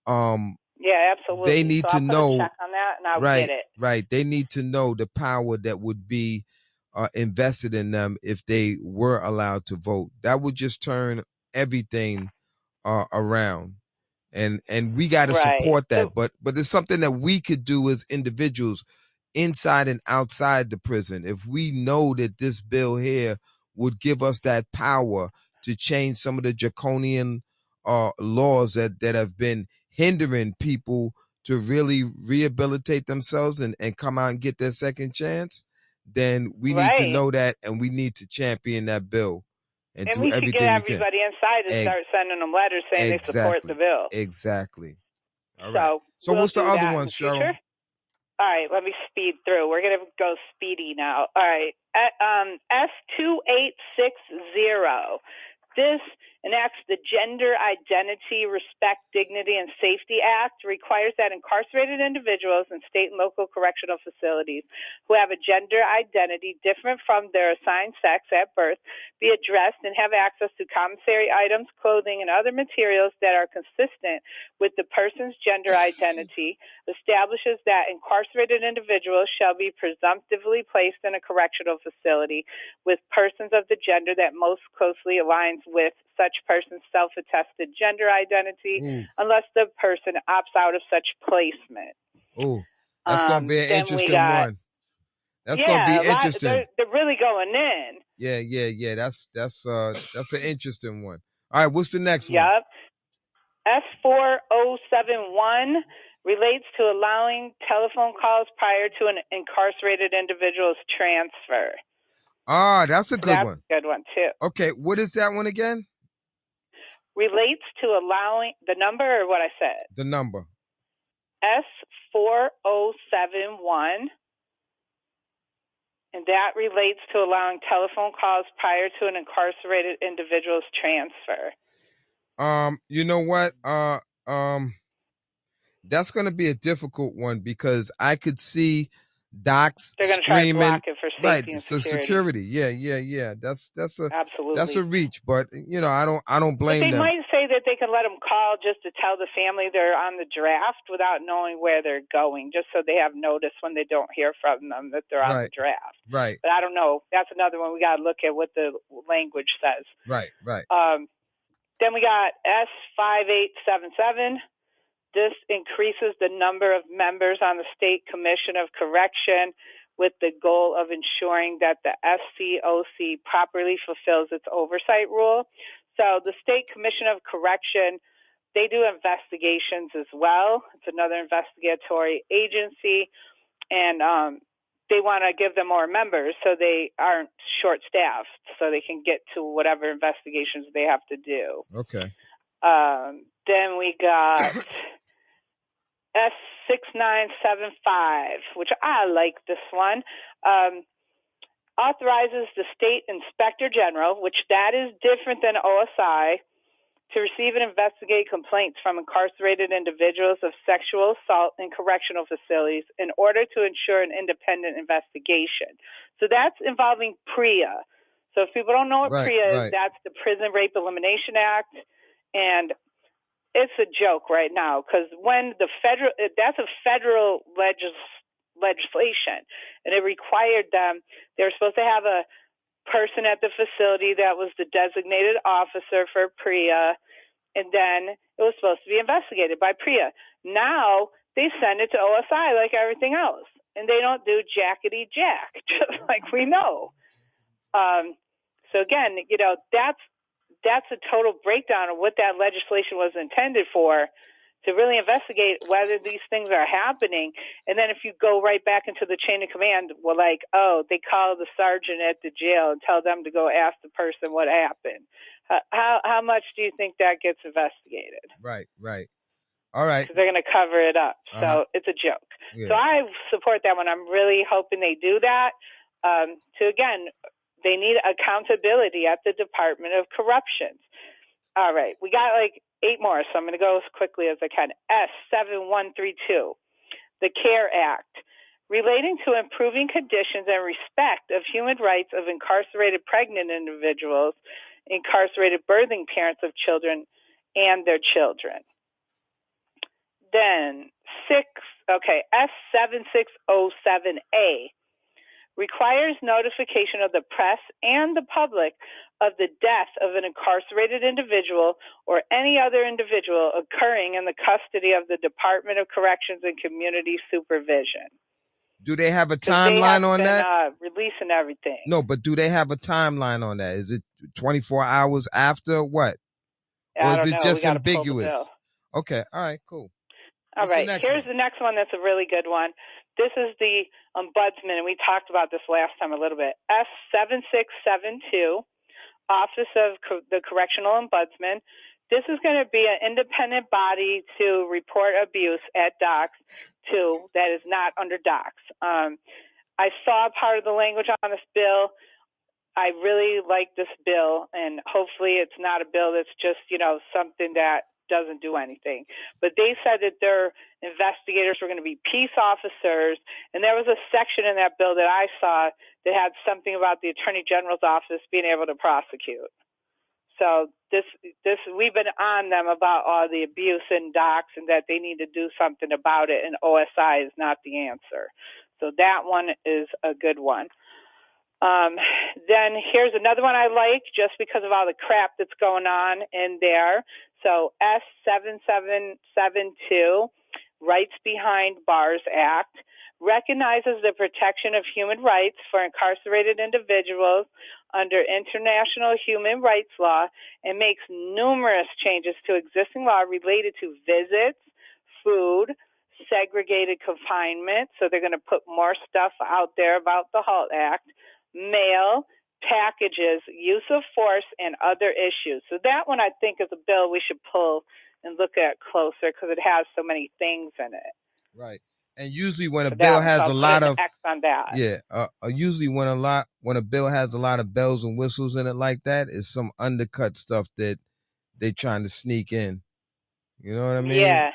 um Yeah, they absolutely. So need to I'll put a know. check on that and I'll get Right, it. right. They need to know the power that would be invested in them if they were allowed to vote. That would just turn everything around, and we got to Right. support that. But it's something that we could do as individuals, inside and outside the prison. If we know that this bill here would give us that power to change some of the draconian laws that have been hindering people to really rehabilitate themselves and come out and get their second chance, then we need to Right. know that, and we need to champion that bill and And do we should get everything we can. everybody inside to start Eggs. sending them letters saying they support the Exactly. bill. Exactly. All right. So So we'll what's the do other that in one, the Cheryl? future. All right, let me speed through. We're going to go speedy now. All right, S2860. This enacts the Gender Identity, Respect, Dignity, and Safety Act, requires that incarcerated individuals in state and local correctional facilities who have a gender identity different from their assigned sex at birth be addressed and have access to commissary items, clothing, and other materials that are consistent with the person's gender identity, establishes that incarcerated individuals shall be presumptively placed in a correctional facility with persons of the gender that most closely aligns with such person's self-attested gender identity, Ooh, unless the person opts out of such placement. ooh. That's gonna be an Then we interesting got, one. That's gonna yeah, be a lot. interesting. They're really going in. Yeah, yeah, yeah. That's an interesting one. All right, what's the next one? Yup. S4071 relates to allowing telephone calls prior to an incarcerated individual's transfer. Ah, that's a So good that's one. a good one too. Okay, what is that one again? Relates to allowing the number or what I said. The number. S4071, and that relates to allowing telephone calls prior to an incarcerated individual's transfer. You know what? That's gonna be a difficult one because I could see docs They're going to try to screaming. block it for Right, safety and for security. security. Yeah, yeah, yeah. That's a Absolutely. reach, but I don't But blame they them. might say that they can let them call just to tell the family they're on the draft without knowing where they're going, just so they have notice when they don't hear from them that they're on the Right, draft. right, But I don't know. That's another one we got to look at what the language says. right, right. Then we got S5877. This increases the number of members on the State Commission of Correction with the goal of ensuring that the SCOC properly fulfills its oversight rule. So the State Commission of Correction, they do investigations as well. It's another investigatory agency, and they want to give them more members so they aren't short-staffed, so they can get to whatever investigations they have to do. Okay. Then we got S6975, which I like this one. Authorizes the state inspector general, which that is different than OSI, to receive and investigate complaints from incarcerated individuals of sexual assault in correctional facilities in order to ensure an independent investigation. So that's involving PREA. So if people don't know what Right, PREA is, right. that's the Prison Rape Elimination Act. And it's a joke right now because when that's a federal legislation, and it required them, they were supposed to have a person at the facility that was the designated officer for PREA, and then it was supposed to be investigated by PREA. Now they send it to OSI like everything else, and they don't do jackety jack, just like we know. So again, that's a total breakdown of what that legislation was intended for. to really investigate whether these things are happening. And then if you go right back into the chain of command, well, like, oh, they call the sergeant at the jail and tell them to go ask the person what happened. How much do you think that gets investigated? Right, right. All right. Because they're going to cover it up. Uh-huh. So it's a joke. Yeah. So I support that one. I'm really hoping they do that. Again, they need accountability at the Department of Corrections. All right, we got like 8 more, so I'm going to go as quickly as I can. S7132, the CARE Act, relating to improving conditions and respect of human rights of incarcerated pregnant individuals, incarcerated birthing parents of children, and their children. Then S7607A, requires notification of the press and the public of the death of an incarcerated individual or any other individual occurring in the custody of the Department of Corrections and Community Supervision. Do they have a Because they timeline have on been that? releasing everything. No, but do they have a timeline on that? Is it 24 hours after what? Or I is don't it know. We just got to pull the bill. ambiguous? Okay, all right, cool. All What's right, the next here's one? the next one that's a really good one. This is the ombudsman, and we talked about this last time a little bit. S7672, Office of the Correctional Ombudsman. This is going to be an independent body to report abuse at docks too that is not under docks. I saw part of the language on this bill. I really like this bill, and hopefully it's not a bill that's just, something that doesn't do anything. But they said that their investigators were going to be peace officers, and there was a section in that bill that I saw that had something about the Attorney General's office being able to prosecute. So this we've been on them about all the abuse in docks and that they need to do something about it, and OSI is not the answer. So that one is a good one. Then here's another one I like just because of all the crap that's going on in there. So S7772, Rights Behind Bars Act, recognizes the protection of human rights for incarcerated individuals under international human rights law and makes numerous changes to existing law related to visits, food, segregated confinement. So they're going to put more stuff out there about the HALT Act, mail, packages, use of force, and other issues. So that one I think is a bill we should pull and look at closer because it has so many things in it. Right. And usually when a So bill that one, so has I'll a put lot an of X on that. usually when a bill has a lot of bells and whistles in it like that, is some undercut stuff that they trying to sneak in. You know what I mean? Yeah.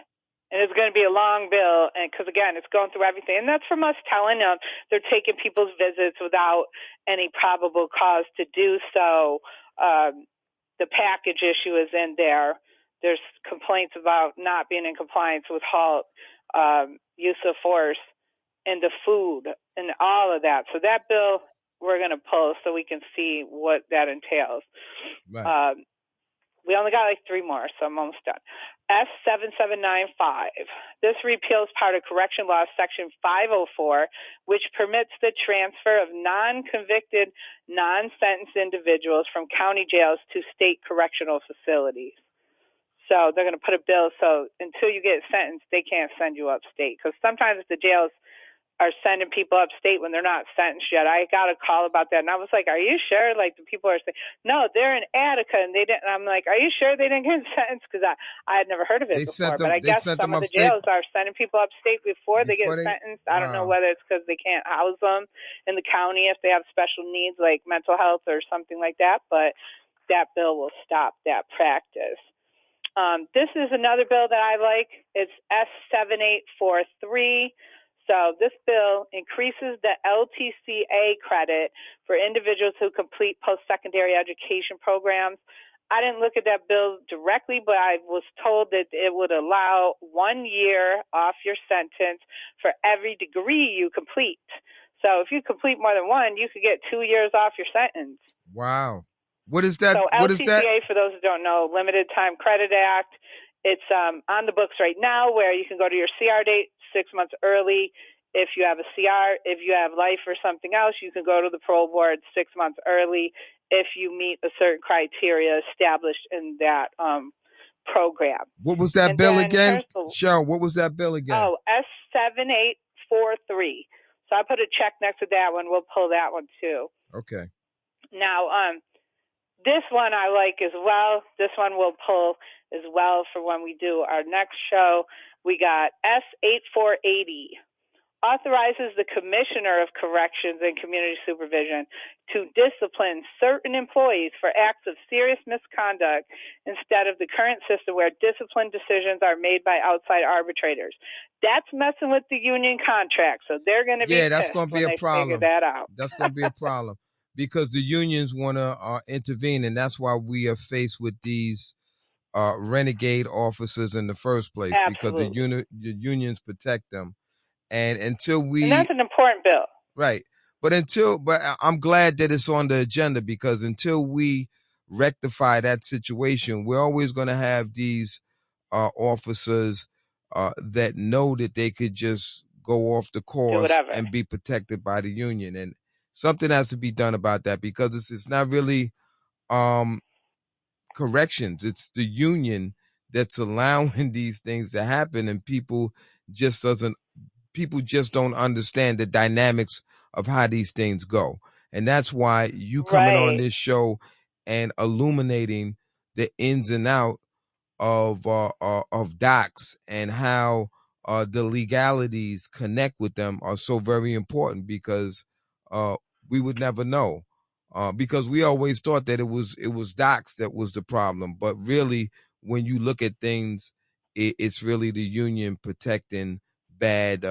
And it's going to be a long bill, and because again, it's going through everything, and that's from us telling them they're taking people's visits without any probable cause to do so. The package issue is in there. There's complaints about not being in compliance with HALT, use of force, and the food, and all of that. So that bill we're going to pull so we can see what that entails. Right. We only got like 3 more, so I'm almost done. S7795. This repeals part of Correction Law Section 504, which permits the transfer of non-convicted, non-sentenced individuals from county jails to state correctional facilities. So they're going to put a bill so until you get sentenced, they can't send you upstate. Because sometimes the jails are sending people upstate when they're not sentenced yet. I got a call about that, and I was like, "Are you sure?" Like the people are saying, "No, they're in Attica, and they didn't." And I'm like, "Are you sure they didn't get sentenced?" Because I had never heard of it before. But I guess some of the jails are sending people upstate before they get sentenced. I don't know whether it's because they can't house them in the county if they have special needs like mental health or something like that. But that bill will stop that practice. This is another bill that I like. It's S7843. So this bill increases the LTCA credit for individuals who complete post-secondary education programs. I didn't look at that bill directly, but I was told that it would allow 1 year off your sentence for every degree you complete. So if you complete more than one, you could get 2 years off your sentence. Wow. What is that? So What is that? LTCA, for those who don't know, Limited Time Credit Act. It's on the books right now where you can go to your CR date 6 months early. If you have a CR, if you have life or something else, you can go to the parole board 6 months early if you meet a certain criteria established in that program. What was that And bill then again? here's the Cheryl, what was that bill again? S7843. So I put a check next to that one. We'll pull that one too. Okay. Now, this one I like as well. This one we'll pull as well for when we do our next show. We got S8480. Authorizes the Commissioner of Corrections and Community Supervision to discipline certain employees for acts of serious misconduct instead of the current system where discipline decisions are made by outside arbitrators. That's messing with the union contract, so they're going to be Yeah, that's pissed going to be when a they figure problem. that out. That's going to be a problem because the unions want to intervene, and that's why we are faced with these renegade officers in the first place because Absolutely. the unions protect them. And until And we that's an important bill. right, but I'm glad that it's on the agenda because until we rectify that situation, we're always going to have these officers that know that they could just go off the Do course whatever. and be protected by the union, and something has to be done about that because it's not really um, corrections; it's the union that's allowing these things to happen, and just doesn't people just don't understand the dynamics of how these things go. And that's why you coming on Right. this show and illuminating the ins and out of docs and how the legalities connect with them are so very important because uh, we would never know because we always thought that it was docs that was the problem, but really when you look at things, it's really the union protecting bad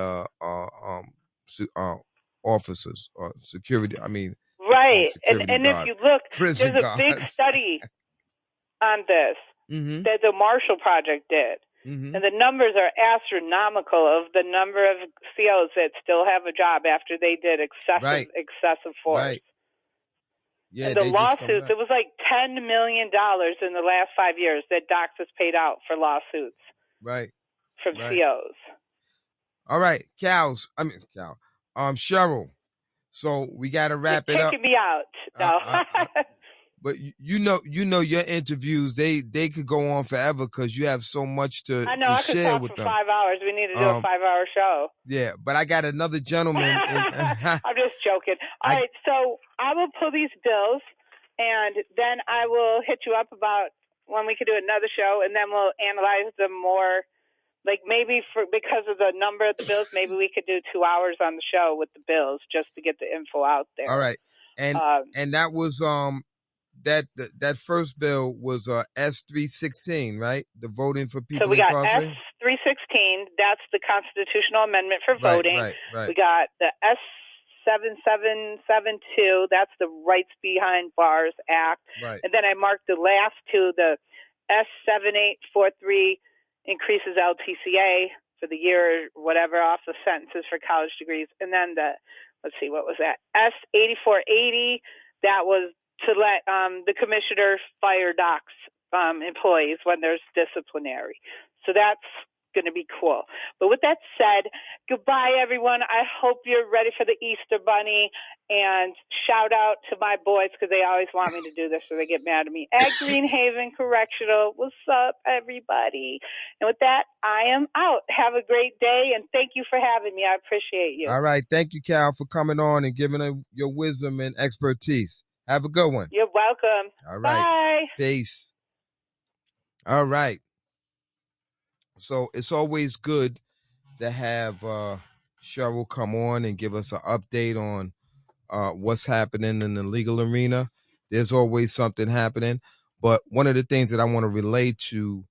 officers or security. I mean, they call them Right. security And if guards, you look, prison there's a big guards. study on this Mm-hmm. that the Marshall Project did. Mm-hmm. And the numbers are astronomical of the number of COs that still have a job after they did Right. excessive force. Right. Yeah, And the they just come lawsuits, back. it was like $10 million in the last 5 years that Docs has paid out for lawsuits Right. from Right. COs. All right, Cal. Cheryl. So we got to You're wrap it up. kicking me out. Uh, No. uh, uh, but you know your interviews. They could go on forever because you have so much to I know to I could share talk with for them. 5 hours. We need to do a Um, 5-hour show. yeah. But I got another gentleman in. I'm just joking. All I right, so I will pull these bills, and then I will hit you up about when we could do another show, and then we'll analyze them more. Like maybe because of the number of the bills, maybe we could do 2 hours on the show with the bills just to get the info out all there. right, and Um, and that was that first bill was S 316, right? The voting for So people we got S incarcerated. 316. That's the constitutional amendment for Right. voting. Right. Right. We got the S 7772. That's the Rights Behind Bars Act. Right. And then I marked the last two. The S 7843 increases LTCA for the year or whatever off the sentences for college degrees. And then let's see, what was that? S 8480. That was to let the commissioner fire docs employees when there's disciplinary. So that's going to be cool. But with that said, goodbye, everyone. I hope you're ready for the Easter Bunny. And shout out to my boys because they always want me to do this, so they get mad at me. At Greenhaven Correctional, what's up, everybody? And with that, I am out. Have a great day, and thank you for having me. I appreciate you. All right. Thank you, Cal, for coming on and giving your wisdom and expertise. Have a good one. You're welcome. All right. Bye. Peace. All right. So it's always good to have Cheryl come on and give us an update on what's happening in the legal arena. There's always something happening. But one of the things that I want to relate to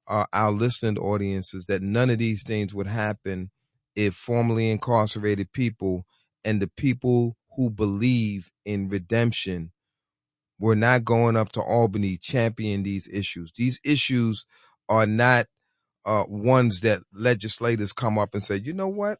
our listening audience is that none of these things would happen if formerly incarcerated people and the people who believe in redemption were not going up to Albany championing these issues. These issues are not ones that legislators come up and say, you know what?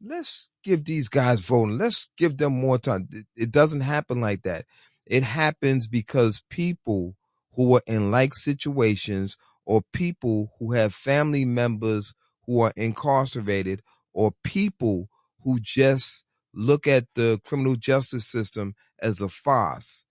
Let's give these guys voting. Let's give them more time. It doesn't happen like that. It happens because people who are in like situations or people who have family members who are incarcerated or people who just look at the criminal justice system as a farce,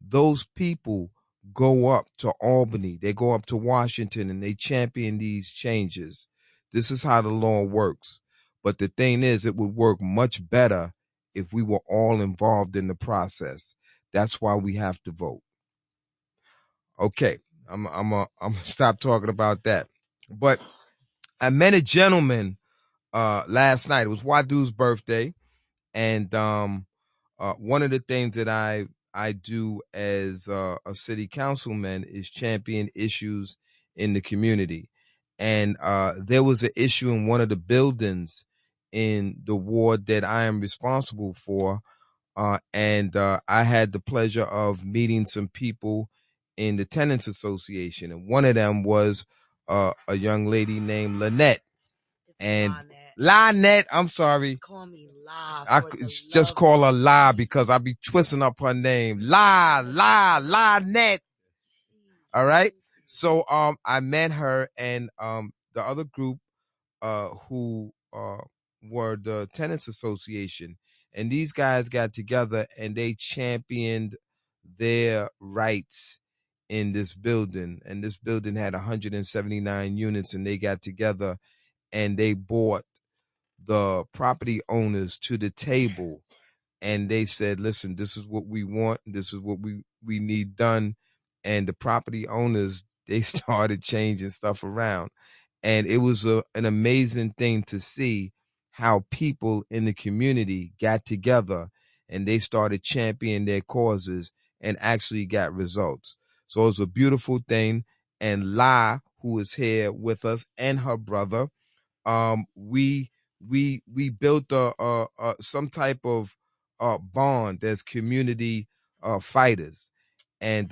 those people go up to Albany, they go up to Washington, and they champion these changes. This is how the law works. But the thing is, it would work much better if we were all involved in the process. That's why we have to vote. Okay, I'm gonna stop talking about that. But I met a gentleman last night. It was Wadu's birthday, and one of the things that I do as a city councilman is champion issues in the community. And there was an issue in one of the buildings in the ward that I am responsible for. And I had the pleasure of meeting some people in the Tenants Association. And one of them was a young lady named Lynette. And Lynette, I'm sorry. Call me La. I just call her La because I be twisting up her name. Lynette. All right. So I met her and the other group who were the Tenants Association, and these guys got together and they championed their rights in this building. And this building had 179 units, and they got together and they brought the property owners to the table, and they said, listen, this is what we want, this is what we need done. And the property owners, they started changing stuff around, and it was an amazing thing to see how people in the community got together and they started championing their causes and actually got results. So it was a beautiful thing. And La, who is here with us, and her brother, we built some type of bond as community fighters, and